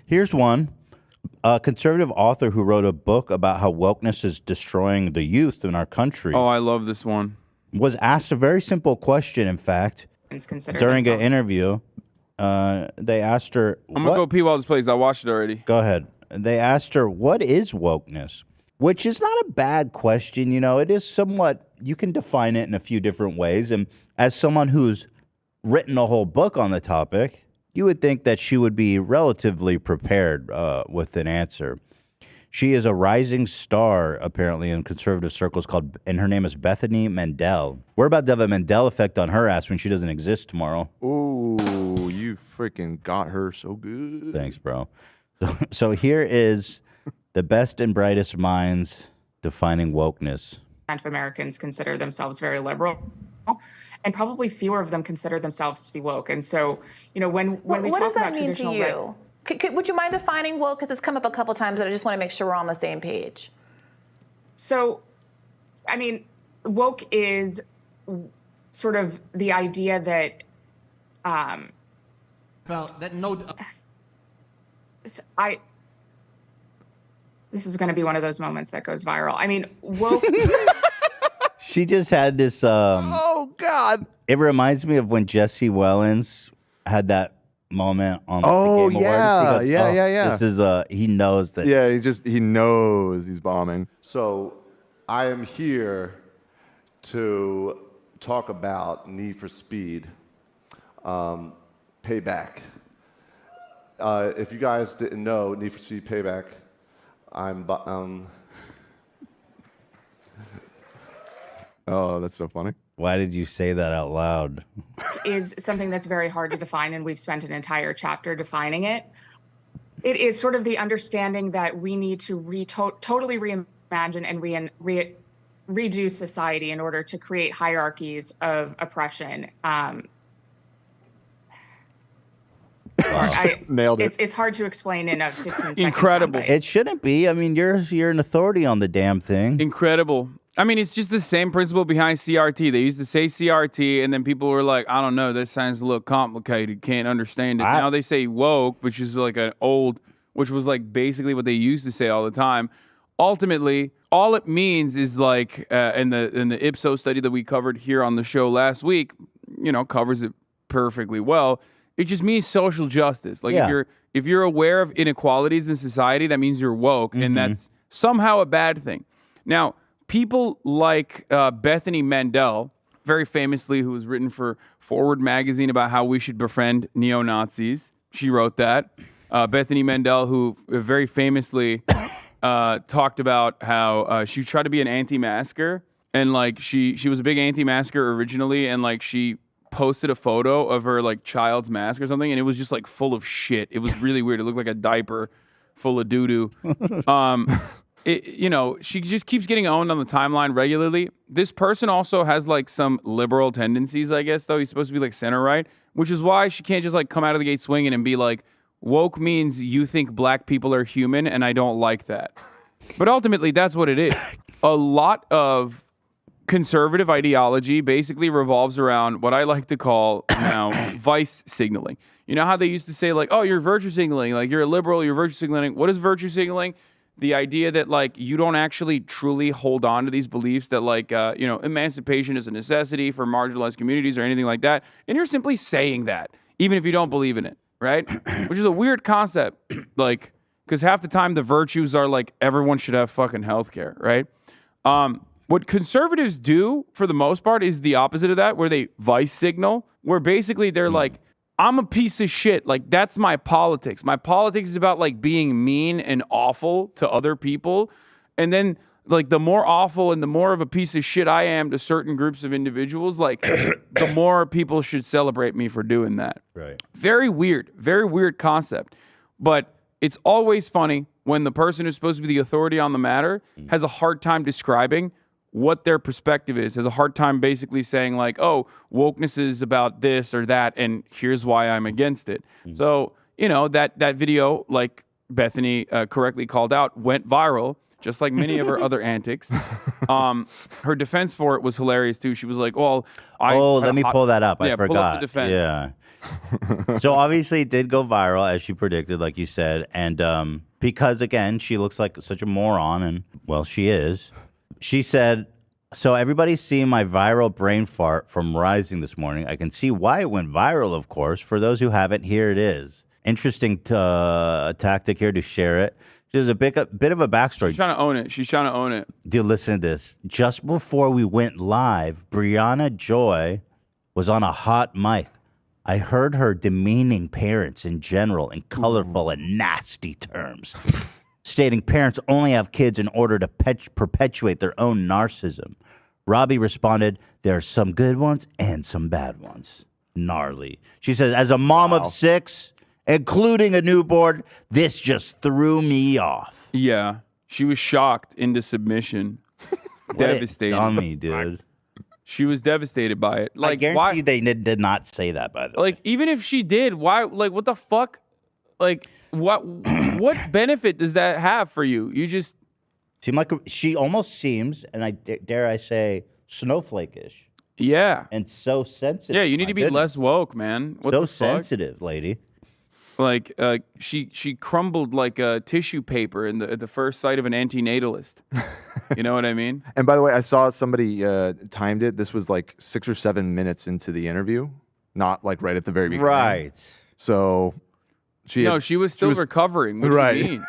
Here's one. A conservative author who wrote a book about how wokeness is destroying the youth in our country Oh, I love this one. was asked a very simple question, in fact, during an interview. They asked her, I'm going to go pee while this plays. I watched it already. Go ahead. They asked her, what is wokeness? Which is not a bad question. You know, it is somewhat, you can define it in a few different ways. And as someone who's written a whole book on the topic, you would think that she would be relatively prepared with an answer. She is a rising star, apparently, in conservative circles, and her name is Bethany Mandel. We're about to have a Mandel effect on her ass when she doesn't exist tomorrow. Ooh, you freaking got her so good. Thanks, bro. So here is the best and brightest minds defining wokeness. Of Americans consider themselves very liberal, and probably fewer of them consider themselves to be woke. And so, you know, when we talk about traditional, what does that mean to you? Would you mind defining woke? Because it's come up a couple times, and I just want to make sure we're on the same page. So, I mean, woke is sort of the idea that, well, that no. This is going to be one of those moments that goes viral. I mean, woke. She just had this. Oh God! It reminds me of when Jesse Wellens had that moment on. Oh the Game yeah, Awards. He goes, yeah. This is he knows that. Yeah, he knows he's bombing. So, I am here to talk about Need for Speed, Payback. If you guys didn't know, Need for Speed Payback, Oh, that's so funny. Why did you say that out loud? Is something that's very hard to define, and we've spent an entire chapter defining it. It is sort of the understanding that we need to totally reimagine and redo society in order to create hierarchies of oppression. Sorry, nailed it. It's hard to explain in a 15 seconds. Incredible. It shouldn't be. I mean, you're an authority on the damn thing. Incredible. I mean, it's just the same principle behind CRT. They used to say CRT, and then people were like, I don't know, that sounds a little complicated, can't understand it. Now they say woke, which is like which was like basically what they used to say all the time. Ultimately, all it means is like, in the Ipsos study that we covered here on the show last week, you know, covers it perfectly well. It just means social justice. Like if you're aware of inequalities in society, that means you're woke, and that's somehow a bad thing. Now, people like Bethany Mandel, very famously, who was written for Forward magazine about how we should befriend neo-Nazis. She wrote that. Bethany Mandel, who very famously talked about how she tried to be an anti-masker, and like she was a big anti-masker originally, and like she posted a photo of her like child's mask or something, and it was just like full of shit. It was really weird. It looked like a diaper full of doo-doo. You know, she just keeps getting owned on the timeline regularly. This person also has like some liberal tendencies, I guess, though. He's supposed to be like center right, which is why she can't just like come out of the gate swinging and be like, woke means you think black people are human, and I don't like that. But ultimately, that's what it is. A lot of conservative ideology basically revolves around what I like to call now vice signaling. You know how they used to say like, oh, you're virtue signaling, like you're a liberal, you're virtue signaling. What is virtue signaling? The idea that like you don't actually truly hold on to these beliefs that like, you know, emancipation is a necessity for marginalized communities or anything like that. And you're simply saying that, even if you don't believe in it, right? Which is a weird concept, like, because half the time the virtues are like everyone should have fucking healthcare, right? What conservatives do for the most part is the opposite of that, where they vice signal, where basically they're like, I'm a piece of shit. Like, that's my politics. My politics is about like being mean and awful to other people. And then like the more awful and the more of a piece of shit I am to certain groups of individuals, like the more people should celebrate me for doing that. Right. Very weird concept. But it's always funny when the person who's supposed to be the authority on the matter has a hard time describing what their perspective is, has a hard time basically saying like, oh, wokeness is about this or that, and here's why I'm against it. So, you know, that video, like Bethany correctly called out, went viral. just like many of her other antics. Her defense for it was hilarious too. She was like, "Well, let me pull that up. I forgot." Pull up the defense. Yeah. So obviously it did go viral as she predicted, like you said, and because again she looks like such a moron, and well, she is. She said, "So everybody's seeing my viral brain fart from Rising this morning. I can see why it went viral, of course. For those who haven't, here it is. Interesting tactic here to share it. There's a bit of a backstory. She's trying to own it. Dude, listen to this. Just before we went live, Brianna Joy was on a hot mic. I heard her demeaning parents in general in colorful and nasty terms, stating parents only have kids in order to perpetuate their own narcissism. Robbie responded, there are some good ones and some bad ones. Gnarly. She says, as a mom of 6, including a newborn, this just threw me off. Yeah. She was shocked into submission. Devastated. Dummy, dude. She was devastated by it. Like, I guarantee you they did not say that, by the way. Like, even if she did, why? Like, what the fuck? Like, what benefit does that have for you? You just seem like she almost seems, and I dare I say, snowflake-ish. Yeah. And so sensitive. Yeah, you need to be less woke, man. What so the fuck? sensitive, lady. Like, she crumbled like a tissue paper at the first sight of an antinatalist. You know what I mean? And by the way, I saw somebody timed it. This was like 6 or 7 minutes into the interview, not like right at the very beginning. Right. So she was still recovering. What do you mean?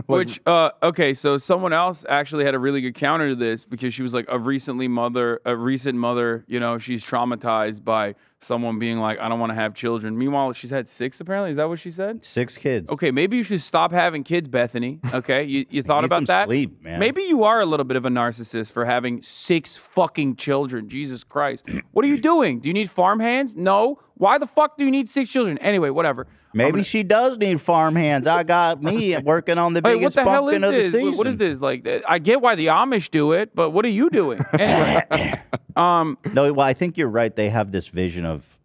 Which, okay, so someone else actually had a really good counter to this because she was like a recent mother, you know, she's traumatized by someone being like, I don't want to have children. Meanwhile, she's had 6 apparently. Is that what she said? 6 kids. Okay, maybe you should stop having kids, Bethany. Okay, you thought about that? Sleep, man. Maybe you are a little bit of a narcissist for having 6 fucking children. Jesus Christ. What are you doing? Do you need farm hands? No. Why the fuck do you need 6 children? Anyway, whatever. Maybe she does need farm hands. I got me working on the biggest pumpkin of the season. What is this? Like, I get why the Amish do it, but what are you doing? Anyway, no, well, I think you're right. They have this vision of,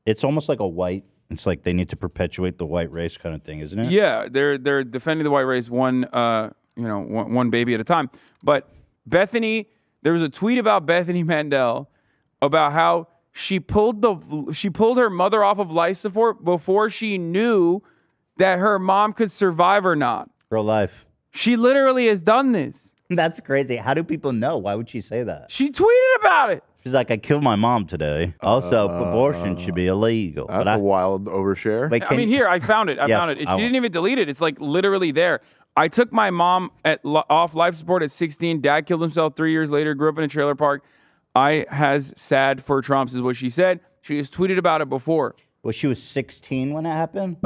it's almost like a white. It's like they need to perpetuate the white race kind of thing, isn't it? Yeah, they're defending the white race one baby at a time. But Bethany, there was a tweet about Bethany Mandel about how she pulled her mother off of life support before she knew that her mom could survive or not. Real life. She literally has done this. That's crazy. How do people know? Why would she say that? She tweeted about it. She's like, I killed my mom today. Also, abortion should be illegal. That's a wild overshare. Wait, I mean, here, I found it. I found it. She didn't even delete it. It's like literally there. I took my mom off life support at 16. Dad killed himself 3 years later. Grew up in a trailer park. I has sad for Trumps is what she said. She has tweeted about it before. Well, she was 16 when it happened?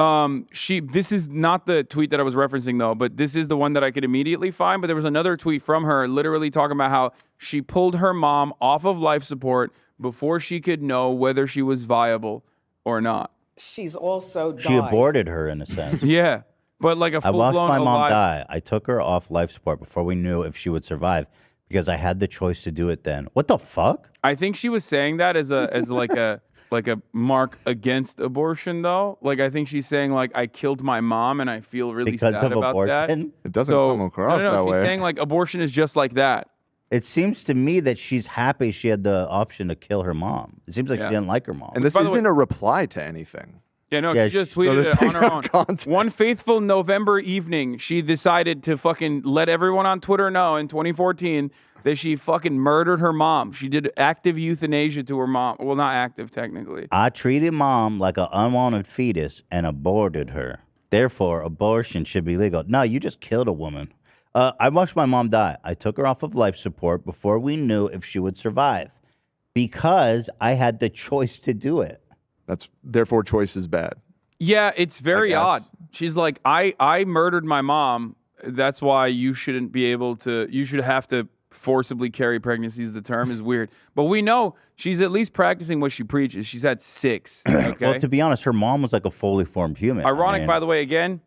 This is not the tweet that I was referencing though, but this is the one that I could immediately find. But there was another tweet from her literally talking about how she pulled her mom off of life support before she could know whether she was viable or not. She's also died. She aborted her in a sense. Yeah. But like a full-blown I watched my mom alive... die. I took her off life support before we knew if she would survive because I had the choice to do it then. What the fuck? I think she was saying that as like a mark against abortion though. Like I think she's saying like I killed my mom and I feel really sad about abortion? that. It doesn't come across that way. She's saying like abortion is just like that. It seems to me that she's happy she had the option to kill her mom. It seems like she didn't like her mom. And this isn't a reply to anything. Yeah, no, she just tweeted it on her own. Content. One fateful November evening, she decided to fucking let everyone on Twitter know in 2014 that she fucking murdered her mom. She did active euthanasia to her mom. Well, not active, technically. I treated mom like an unwanted fetus and aborted her. Therefore, abortion should be legal. No, you just killed a woman. I watched my mom die. I took her off of life support before we knew if she would survive because I had the choice to do it. Therefore, choice is bad. Yeah, it's very odd. She's like, I murdered my mom. That's why you shouldn't be able to, you should have to forcibly carry pregnancies. The term is weird. But we know she's at least practicing what she preaches. She's had 6. Okay? Well, to be honest, her mom was like a fully formed human. Ironic, by the way, again,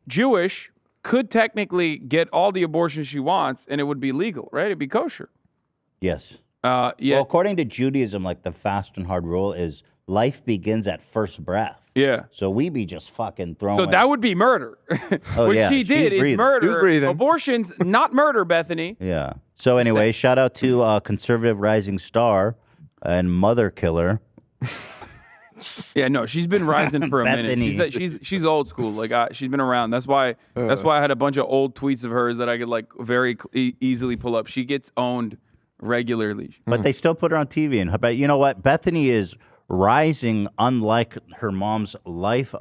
Jewish could technically get all the abortions she wants and it would be legal, right? It'd be kosher. Yes. Yeah. Well, according to Judaism, like the fast and hard rule is life begins at first breath. Yeah. So we be just fucking throwing. So that would be murder. Oh, what yeah, she she's did is breathing. She was murder. breathing. Abortion's not murder, Bethany. Yeah. So anyway, shout out to conservative rising star and mother killer. Yeah, no, she's been rising for a Bethany. minute. She's old school. Like she's been around. That's why I had a bunch of old tweets of hers that I could like very easily pull up. She gets owned regularly. But they still put her on TV. And but you know what? Bethany is rising, unlike her mom's life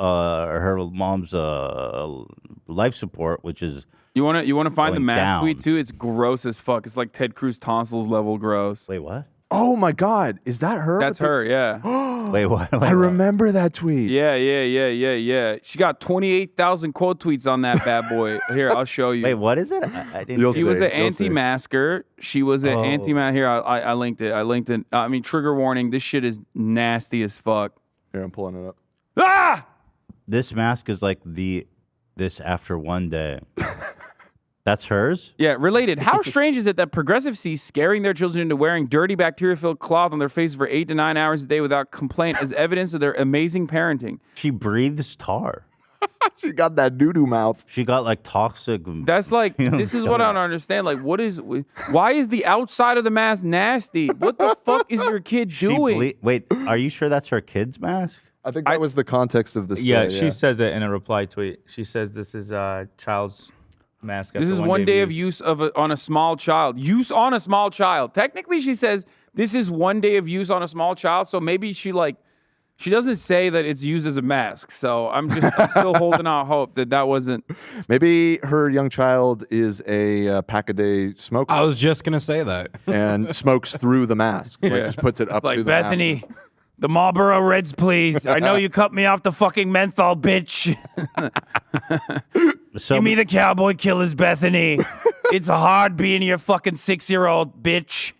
life support, which is You want to find the going mask down. tweet too? It's gross as fuck. It's like Ted Cruz tonsils level gross. wait, what? Oh my God, is that her? That's her. Yeah. Wait, what? Wait, I what? remember that tweet. Yeah. She got 28,000 quote tweets on that bad boy. Here, I'll show you. Wait, what is it? I didn't. You'll see She was it. an anti-masker. She was an anti-mask. Here, I linked it. I mean, trigger warning. This shit is nasty as fuck. Here, I'm pulling it up. Ah! This mask is like this after one day. That's hers? Yeah, related. How strange is it that progressives see scaring their children into wearing dirty bacteria-filled cloth on their face for 8 to 9 hours a day without complaint as evidence of their amazing parenting? She breathes tar. She got that doo-doo mouth. She got like toxic. That's like, You know, this is what I don't understand. Like, why is the outside of the mask nasty? What the fuck is your kid She doing? Wait, are you sure that's her kid's mask? I think that was the context of this. Yeah, story, she says it in a reply tweet. She says this is child's mask. This after is one day of use on a small child. Use on a small child. Technically, she says this is one day of use on a small child. So maybe she doesn't say that it's used as a mask. So I'm still holding out hope that wasn't. Maybe her young child is a pack-a-day smoker. I was just gonna say that. And smokes through the mask. Like, just puts it up Like, through the Bethany, mask. the Marlboro Reds, please. I know you cut me off the fucking menthol, bitch. So Give me the cowboy killers, Bethany. It's hard being your fucking 6-year-old, bitch.